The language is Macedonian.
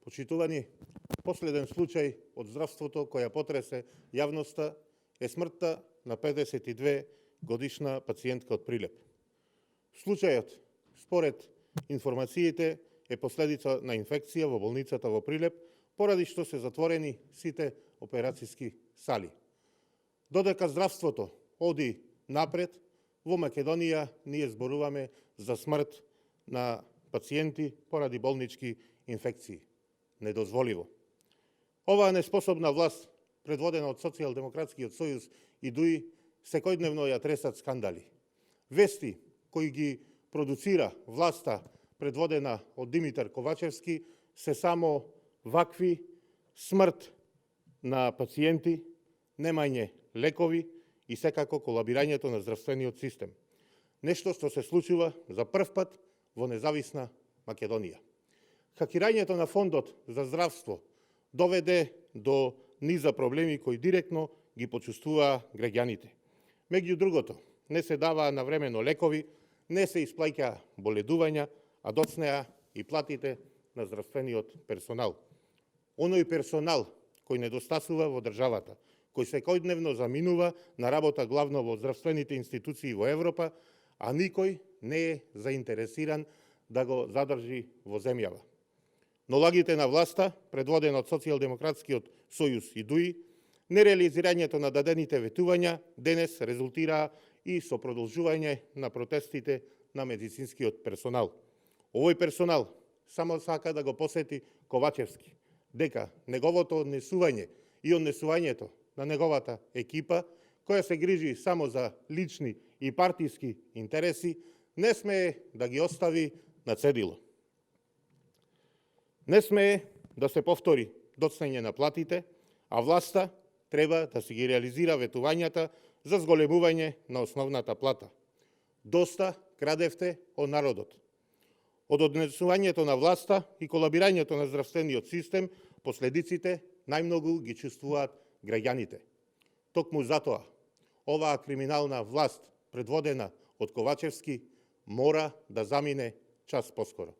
Почитувани, последен случај од здравството која потресе јавноста е смртта на 52 годишна пациентка од Прилеп. Случајот, според информациите, е последица на инфекција во болницата во Прилеп, поради што се затворени сите операцијски сали. Додека здравството оди напред, во Македонија ние зборуваме за смрт на пациенти поради болнички инфекции. Недозволиво. Оваа неспособна власт, предводена од Социјалдемократскиот сојуз и ДУИ, секојдневно ја тресат скандали. Вести кои ги продуцира власта, предводена од Димитар Ковачевски, се само вакви: смрт на пациенти, немање лекови и секако колабирањето на здравствениот систем. Нешто што се случува за прв пат во независна Македонија. Хакирањето на фондот за здравство доведе до низа проблеми кои директно ги почувствуваа граѓаните. Меѓу другото, не се даваа навремено лекови, не се исплаќаа боледувања, а доцнеа и платите на здравствениот персонал. Оној персонал кој недостасува во државата, кој секојдневно заминува на работа главно во здравствените институции во Европа, а никој не е заинтересиран да го задржи во земјава. Нолагите на власта, предводена од Социјалдемократскиот сојуз и ДУИ, нереализирањето на дадените ветувања денес резултираа и со продолжување на протестите на медицинскиот персонал. Овој персонал само сака да го посети Ковачевски, дека неговото однесување и однесувањето на неговата екипа, која се грижи само за лични и партиски интереси, не смее да ги остави на цедило. Не смее да се повтори доцнење на платите, а власта треба да си ги реализира ветувањата за зголемување на основната плата. Доста крадевте од народот. Од однесувањето на власта и колабирањето на здравствениот систем, последиците најмногу ги чувствуваат граѓаните. Токму затоа, оваа криминална власт, предводена од Ковачевски, мора да замине час поскоро.